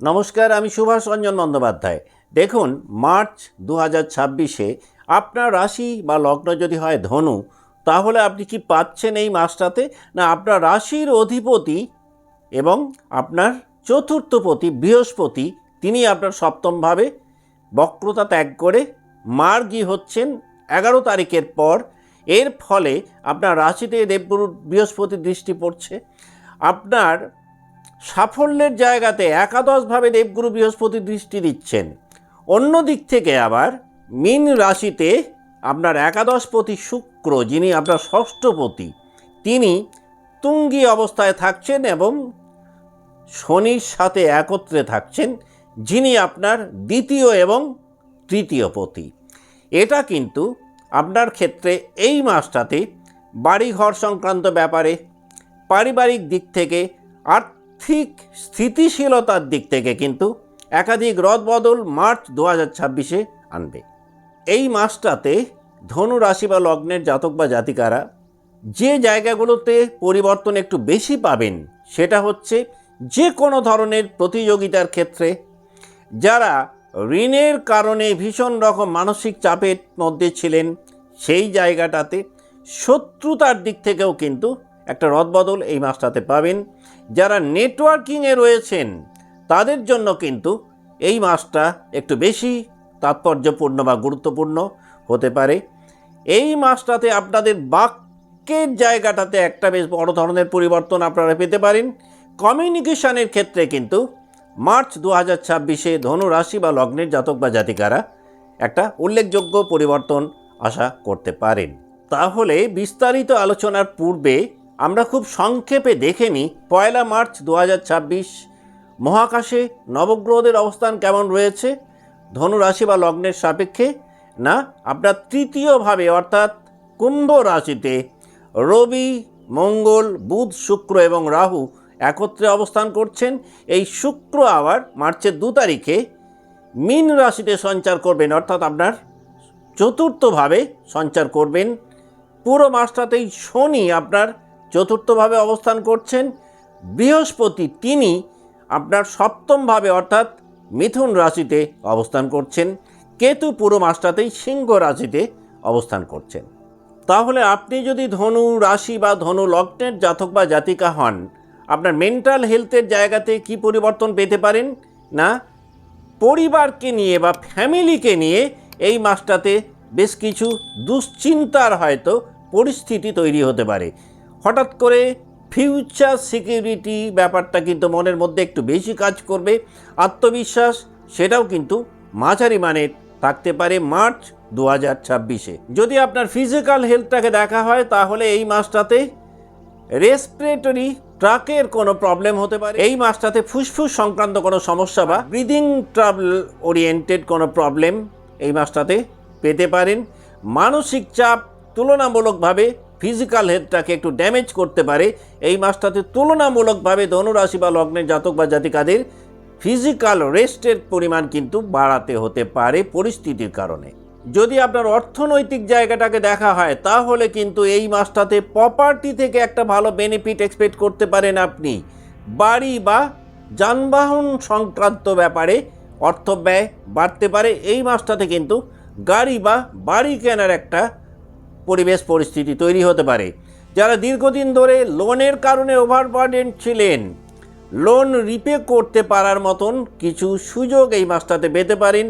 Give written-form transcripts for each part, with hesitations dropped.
নমস্কার, আমি সুভাষ রঞ্জন বন্দ্যোপাধ্যায়। দেখুন, মার্চ 2026-এ আপনার রাশি বা লগ্ন যদি হয় ধনু, তাহলে আপনি কি পাচ্ছেন এই মাসটাতে? না, আপনার রাশির অধিপতি এবং আপনার চতুর্থপতি বৃহস্পতি, তিনি আপনার সপ্তমভাবে বক্রতা ত্যাগ করে মার্গী হচ্ছেন 11 তারিখের পর। এর ফলে আপনার রাশিতে দেবগুরু বৃহস্পতির দৃষ্টি পড়ছে। আপনার সাফল্যের জায়গাতে একাদশভাবে দেবগুরু বৃহস্পতি দৃষ্টি দিচ্ছেন। অন্য দিক থেকে আবার মীন রাশিতে আপনার একাদশপতি শুক্র, যিনি আপনার ষষ্ঠপতি, তিনি তুঙ্গী অবস্থায় থাকছেন এবং শনির সাথে একত্রে থাকছেন, যিনি আপনার দ্বিতীয় এবং তৃতীয় পতি। এটা কিন্তু আপনার ক্ষেত্রে এই মাসটাতে বাড়িঘর সংক্রান্ত ব্যাপারে, পারিবারিক দিক থেকে, আর্থিক স্থিতিশীলতার দিক থেকে কিন্তু একাধিক রদবদল মার্চ 2026-এ আনবে। এই মাসটাতে ধনু রাশি বা লগ্নের জাতক বা জাতিকারা যে জায়গাগুলোতে পরিবর্তন একটু বেশি পাবেন, সেটা হচ্ছে যে কোনো ধরনের প্রতিযোগিতার ক্ষেত্রে, যারা ঋণের কারণে ভীষণ রকম মানসিক চাপের মধ্যে ছিলেন সেই জায়গাটাতে, শত্রুতার দিক থেকেও কিন্তু একটা রদবদল এই মাসটাতে পাবেন। যারা নেটওয়ার্কিংয়ে রয়েছেন তাদের জন্য কিন্তু এই মাসটা একটু বেশি তাৎপর্যপূর্ণ বা গুরুত্বপূর্ণ হতে পারে। এই মাসটাতে আপনাদের বাক্যের জায়গাটাতে একটা বেশ বড় ধরনের পরিবর্তন আপনারা পেতে পারেন। কমিউনিকেশনের ক্ষেত্রে কিন্তু মার্চ 2026-এ ধনু রাশি বা লগ্নের জাতক বা জাতিকারা একটা উল্লেখযোগ্য পরিবর্তন আশা করতে পারেন। তাহলে বিস্তারিত আলোচনার পূর্বে আমরা খুব সংক্ষেপে দেখে নিই 1 মার্চ 2026 মহাকাশে নবগ্রহদের অবস্থান কেমন রয়েছে ধনু রাশি বা লগ্নের সাপেক্ষে। না, আপনার তৃতীয়ভাবে অর্থাৎ কুম্ভ রাশিতে রবি, মঙ্গল, বুধ, শুক্র এবং রাহু একত্রে অবস্থান করছেন। এই শুক্র আবার মার্চের 2 তারিখে মীন রাশিতে সঞ্চার করবেন, অর্থাৎ আপনার চতুর্থভাবে সঞ্চার করবেন। পুরো মাসটাতেই শনি আপনার চতুর্থভাবে অবস্থান করছেন। বৃহস্পতি তিনি আপনার সপ্তমভাবে অর্থাৎ মিথুন রাশিতে অবস্থান করছেন। কেতু পুরো মাসটাতেই সিংহ রাশিতে অবস্থান করছেন। তাহলে আপনি যদি ধনু রাশি বা ধনু লগ্নের জাতক বা জাতিকা হন, আপনার মেন্টাল হেলথের জায়গাতে কি পরিবর্তন পেতে পারেন? না, পরিবারকে নিয়ে বা ফ্যামিলিকে নিয়ে এই মাসটাতে বেশ কিছু দুশ্চিন্তার হয়তো পরিস্থিতি তৈরি হতে পারে। হঠাৎ করে ফিউচার সিকিউরিটি ব্যাপারটা কিন্তু মনের মধ্যে একটু বেশি কাজ করবে। আত্মবিশ্বাস সেটাও কিন্তু মাঝারি মানের থাকতে পারে মার্চ 2026-এ। যদি আপনার ফিজিক্যাল হেলথটাকে দেখা হয়, তাহলে এই মাসটাতে রেসপিরেটরি ট্রাকের কোনো প্রবলেম হতে পারে। এই মাসটাতে ফুসফুস সংক্রান্ত কোনো সমস্যা বা ব্রিদিং ট্রাবল ওরিয়েন্টেড কোনো প্রবলেম এই মাসটাতে পেতে পারেন। মানসিক চাপ তুলনামূলকভাবে ফিজিক্যাল হেলথটাকে একটু ড্যামেজ করতে পারে। এই মাসটাতে তুলনামূলকভাবে ধনুরাশি বা লগ্নের জাতক বা জাতিকাদের ফিজিক্যাল রেস্টের পরিমাণ কিন্তু বাড়াতে হতে পারে পরিস্থিতির কারণে। যদি আপনার অর্থনৈতিক জায়গাটাকে দেখা হয়, তাহলে কিন্তু এই মাসটাতে প্রপার্টি থেকে একটা ভালো বেনিফিট এক্সপেক্ট করতে পারেন আপনি। বাড়ি বা যানবাহন সংক্রান্ত ব্যাপারে অর্থ ব্যয় বাড়তে পারে। এই মাসটাতে কিন্তু গাড়ি বা বাড়ি কেনার একটা পরিবেশ পরিস্থিতি তৈরি হতে পারে। যারা দীর্ঘদিন ধরে লোনের কারণে ওভারবার্ডেন ছিলেন, লোন রিপে করতে পারার মতন কিছু সুযোগ এই মাসটাতে পেতে পারেন।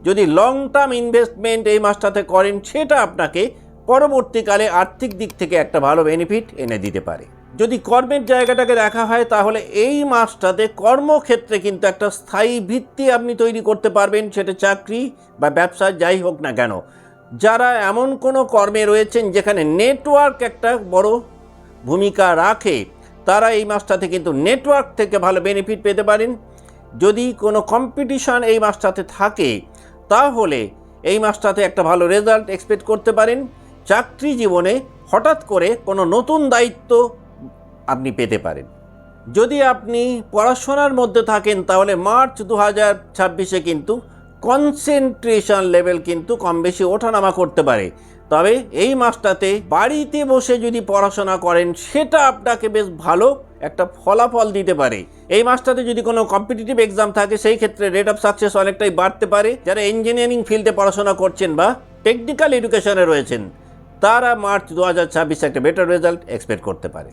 যদি লং টার্ম ইনভেস্টমেন্ট এই মাসটাতে করেন, সেটা আপনাকে পরবর্তীকালে আর্থিক দিক থেকে একটা ভালো বেনিফিট এনে দিতে পারে। যদি কর্মের জায়গাটাকে দেখা হয়, তাহলে এই মাসটাতে কর্মক্ষেত্রে কিন্তু একটা স্থায়ী ভিত্তি আপনি তৈরি করতে পারবেন, সেটা চাকরি বা ব্যবসা যাই হোক না কেন। যারা এমন কোনো কর্মে রয়েছেন যেখানে নেটওয়ার্ক একটা বড় ভূমিকা রাখে, তারা এই মাসটাতে কিন্তু নেটওয়ার্ক থেকে ভালো বেনিফিট পেতে পারেন। যদি কোনো কম্পিটিশন এই মাসটাতে থাকে, তাহলে এই মাসটাতে একটা ভালো রেজাল্ট এক্সপেক্ট করতে পারেন। চাকরি জীবনে হঠাৎ করে কোনো নতুন দায়িত্ব আপনি পেতে পারেন। যদি আপনি পড়াশোনার মধ্যে থাকেন, তাহলে মার্চ 2026-এ কিন্তু কনসেন্ট্রেশন লেভেল কিন্তু কম বেশি ওঠানামা করতে পারে। তবে এই মাসটাতে বাড়িতে বসে যদি পড়াশোনা করেন, সেটা আপনাকে বেশ ভালো একটা ফলাফল দিতে পারে। এই মাসটাতে যদি কোনো কম্পিটিটিভ এক্সাম থাকে সেই ক্ষেত্রে রেট অফ সাকসেস অনেকটাই বাড়তে পারে। যারা ইঞ্জিনিয়ারিং ফিল্ডে পড়াশোনা করছেন বা টেকনিক্যাল এডুকেশনে রয়েছেন তারা মার্চ 2026 একটা বেটার রেজাল্ট এক্সপেক্ট করতে পারে।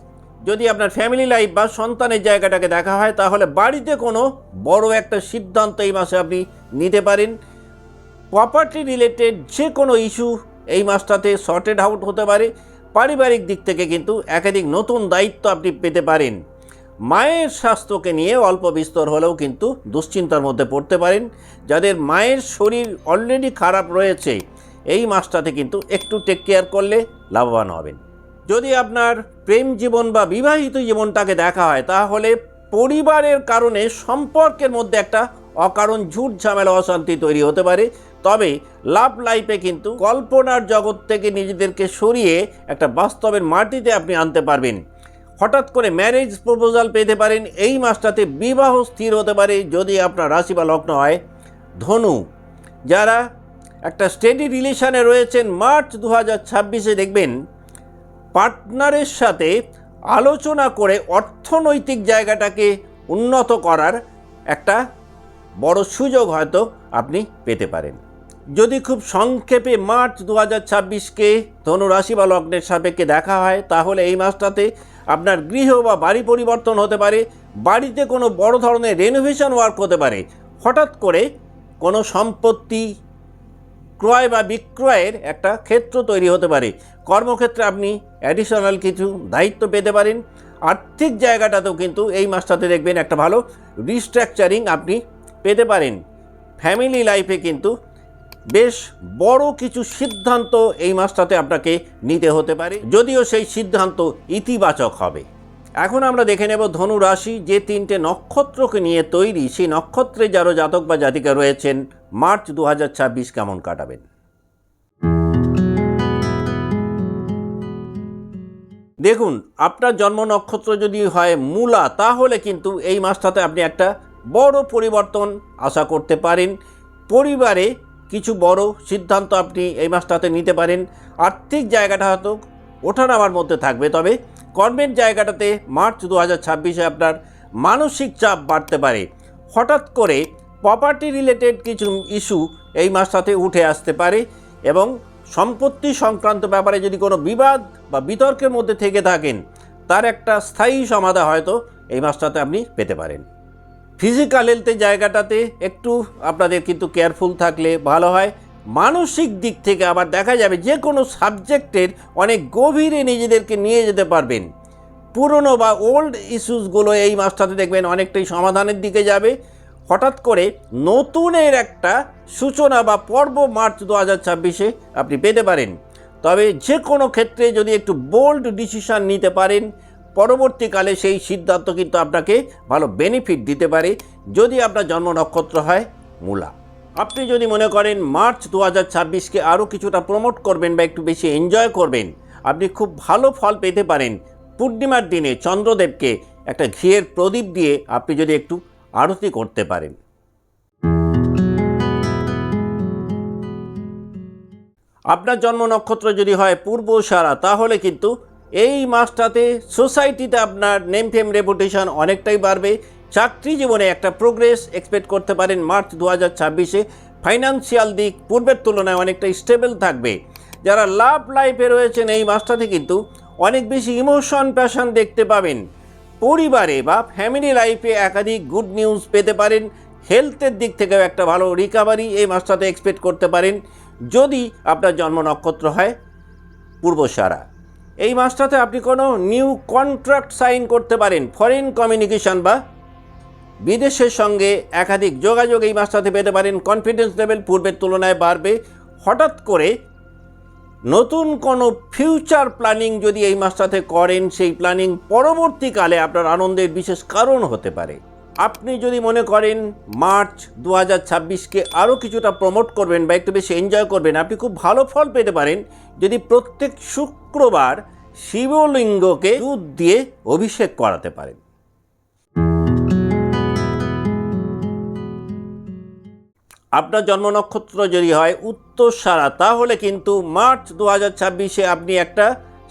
যদি আপনার ফ্যামিলি লাইফ বা সন্তানের জায়গাটাকে দেখা হয় তাহলে বাড়িতে কোনো বড় একটা সিদ্ধান্ত এই মাসে আপনি নিতে পারেন। প্রপার্টি রিলেটেড যে কোনো ইস্যু এই মাসটাতে সর্টেড আউট হতে পারে। পারিবারিক দিক থেকে কিন্তু একাধিক নতুন দায়িত্ব আপনি পেতে পারেন। মায়ের স্বাস্থ্যকে নিয়ে অল্প বিস্তর হলেও কিন্তু দুশ্চিন্তার মধ্যে পড়তে পারেন। যাদের মায়ের শরীর অলরেডি খারাপ রয়েছে এই মাসটাতে কিন্তু একটু টেক কেয়ার করলে লাভবান হবেন। যদি আপনার প্রেম জীবন বা বিবাহিত জীবনটাকে দেখা হয় তাহলে পরিবারের কারণে সম্পর্কের মধ্যে একটা অকারণ ঝুট ঝামেলা অশান্তি তৈরি হতে পারে। তবে লাভ লাইফে কিন্তু কল্পনার জগৎ থেকে নিজেদেরকে সরিয়ে একটা বাস্তবের মাটিতে আপনি আনতে পারবেন। হঠাৎ করে ম্যারেজ প্রপোজাল পেতে পারেন। এই মাসটাতে বিবাহ স্থির হতে পারে যদি আপনার রাশি বা লগ্ন হয় ধনু। যারা একটা স্টেডি রিলেশনে রয়েছেন মার্চ 2026 দেখবেন পার্টনারের সাথে আলোচনা করে অর্থনৈতিক জায়গাটাকে উন্নত করার একটা বড় সুযোগ হয়তো আপনি পেতে পারেন। যদি খুব সংক্ষেপে মার্চ 2026কে ধনু রাশি বা লগ্নের সাপেক্ষে দেখা হয় তাহলে এই মাসটাতে আপনার গৃহ বা বাড়ি পরিবর্তন হতে পারে। বাড়িতে কোনো বড় ধরনের রেনোভেশন ওয়ার্ক হতে পারে। হঠাৎ করে কোনো সম্পত্তি ক্রয় বা বিক্রয়ের একটা ক্ষেত্র তৈরি হতে পারে। কর্মক্ষেত্রে আপনি অ্যাডিশনাল কিছু দায়িত্ব পেতে পারেন। আর্থিক জায়গাটাতেও কিন্তু এই মাসটাতে দেখবেন একটা ভালো রিস্ট্রাকচারিং আপনি পেতে পারেন। ফ্যামিলি লাইফে কিন্তু বেশ বড় কিছু সিদ্ধান্ত এই মাসটাতে আপনাকে নিতে হতে পারে, যদিও সেই সিদ্ধান্ত ইতিবাচক হবে। এখন আমরা দেখে নেব ধনু রাশি যে 3টে নক্ষত্রকে নিয়ে তৈরি সেই নক্ষত্রে যারা জাতক বা জাতিকা রয়েছেন মার্চ 2026 কেমন কাটাবেন। দেখুন, আপনার জন্ম নক্ষত্র যদি হয় মূলা তাহলে কিন্তু এই মাসটাতে আপনি একটা বড় পরিবর্তন আশা করতে পারেন। পরিবারে কিছু বড় সিদ্ধান্ত আপনি এই মাসটাতে নিতে পারেন। আর্থিক জায়গাটা হয়তো ওঠানামার মধ্যে থাকবে, তবে কর্মের জায়গাটাতে মার্চ 2026 আপনার মানসিক চাপ বাড়তে পারে। হঠাৎ করে প্রপার্টি রিলেটেড কিছু ইস্যু এই মাসটাতে উঠে আসতে পারে এবং সম্পত্তি সংক্রান্ত ব্যাপারে যদি কোনো বিবাদ বা বিতর্কের মধ্যে থেকে থাকেন তার একটা স্থায়ী সমাধান হয়তো এই মাসটাতে আপনি পেতে পারেন। ফিজিক্যাল হেলথের জায়গাটাতে একটু আপনাদের কিন্তু কেয়ারফুল থাকলে ভালো হয়। মানসিক দিক থেকে আবার দেখা যাবে যে কোনো সাবজেক্টের অনেক গভীরে নিজেদেরকে নিয়ে যেতে পারবেন। পুরনো বা ওল্ড ইস্যুসগুলো এই মাসটাতে দেখবেন অনেকটাই সমাধানের দিকে যাবে। হঠাৎ করে নতুনের একটা সূচনা বা পর্ব মার্চ 2026 আপনি পেতে পারেন। তবে যে কোনো ক্ষেত্রে যদি একটু বোল্ড ডিসিশন নিতে পারেন পরবর্তীকালে সেই সিদ্ধান্ত কিন্তু আপনাকে ভালো বেনিফিট দিতে পারে যদি আপনার জন্ম নক্ষত্র হয় মূলা। আপনি যদি মনে করেন মার্চ 2026কে আরও কিছুটা প্রমোট করবেন বা একটু বেশি এনজয় করবেন, আপনি খুব ভালো ফল পেতে পারেন পূর্ণিমার দিনে চন্দ্রদেবকে একটা ঘিয়ের প্রদীপ দিয়ে আপনি যদি একটু আরতি করতে পারেন। আপনার জন্ম নক্ষত্র যদি হয় পূর্বসারা তাহলে কিন্তু এই মাসটাতে সোসাইটিতে আপনার নেম ফেম রেপুটেশন অনেকটাই বাড়বে। চাকরি জীবনে একটা প্রোগ্রেস এক্সপেক্ট করতে পারেন মার্চ 2026। ফাইন্যান্সিয়াল দিক পূর্বের তুলনায় অনেকটাই স্টেবল থাকবে। যারা লাভ লাইফে রয়েছেন এই মাসটাতে কিন্তু অনেক বেশি ইমোশন প্যাশন দেখতে পাবেন। পরিবারে বা ফ্যামিলি লাইফে একাধিক গুড নিউজ পেতে পারেন। হেলথের দিক থেকেও একটা ভালো রিকভারি এই মাসটাতে এক্সপেক্ট করতে পারেন যদি আপনার জন্ম নক্ষত্র হয় পূর্বসারা। এই মাসটাতে আপনি কোনো নিউ কন্ট্রাক্ট সাইন করতে পারেন। ফরেন কমিউনিকেশন বা বিদেশের সঙ্গে একাধিক যোগাযোগ এই মাসটাতে পেতে পারেন। কনফিডেন্স লেভেল পূর্বের তুলনায় বাড়বে। হঠাৎ করে নতুন কোনো ফিউচার প্ল্যানিং যদি এই মাসটাতে করেন সেই প্ল্যানিং পরবর্তীকালে আপনার আনন্দের বিশেষ কারণ হতে পারে। আপনি যদি মনে করেন মার্চ 2026কে আরও কিছুটা প্রমোট করবেন বা একটু বেশি এনজয় করবেন, আপনি খুব ভালো ফল পেতে পারেন যদি প্রত্যেক শুক্রবার শিবলিঙ্গকে দুধ দিয়ে অভিষেক করাতে পারেন। আপনার জন্ম নক্ষত্র যদি হয় উত্তরসারা তাহলে কিন্তু মার্চ 2026 আপনি একটা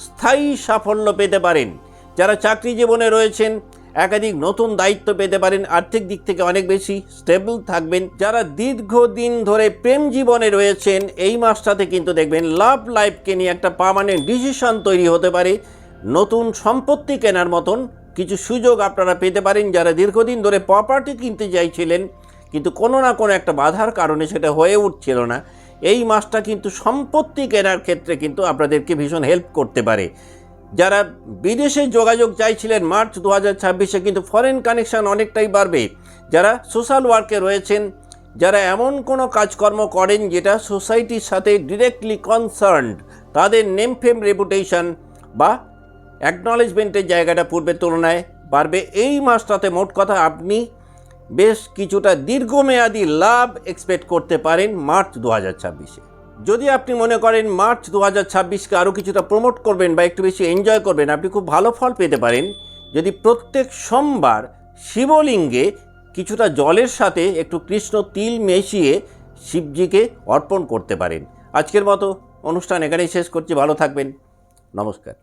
স্থায়ী সাফল্য পেতে পারেন। যারা চাকরি জীবনে রয়েছেন একাধিক নতুন দায়িত্ব পেতে পারেন, আর্থিক দিক থেকে অনেক বেশি স্টেবল থাকবেন। যারা দীর্ঘদিন ধরে প্রেম জীবনে রয়েছেন এই মাসটাতে কিন্তু দেখবেন লাভ লাইফকে নিয়ে একটা পার্মানেন্ট ডিসিশন তৈরি হতে পারে। নতুন সম্পত্তি কেনার মতন কিছু সুযোগ আপনারা পেতে পারেন। যারা দীর্ঘদিন ধরে প্রপার্টি কিনতে চাইছিলেন কিন্তু কোনো না কোনো একটা বাধার কারণে সেটা হয়ে উঠছিল না, এই মাসটা কিন্তু সম্পত্তি কেনার ক্ষেত্রে কিন্তু আপনাদেরকে ভীষণ হেল্প করতে পারে। যারা বিদেশে যোগাযোগ চাইছিলেন মার্চ 2026-এ কিন্তু ফরেন কানেকশন অনেকটাই বাড়বে। যারা সোশ্যাল ওয়ার্কে রয়েছেন, যারা এমন কোনো কাজকর্ম করেন যেটা সোসাইটির সাথে ডিরেক্টলি কনসার্নড, তাদের নেম ফেম রেপুটেশন বা অ্যাকনলেজমেন্টের জায়গাটা পূর্বের তুলনায় বাড়বে। এই মাসটাতে মোট কথা আপনি বেশ কিছুটা দীর্ঘমেয়াদী লাভ এক্সপেক্ট করতে পারেন মার্চ 2026-এ। যদি আপনি মনে করেন মার্চ 2026-কে আরও কিছুটা প্রমোট করবেন বা একটু বেশি এনজয় করবেন, আপনি খুব ভালো ফল পেতে পারেন যদি প্রত্যেক সোমবার শিবলিঙ্গে কিছুটা জলের সাথে একটু কৃষ্ণ তিল মিশিয়ে শিবজিকে অর্পণ করতে পারেন। আজকের মতো অনুষ্ঠান এখানেই শেষ করছি। ভালো থাকবেন। নমস্কার।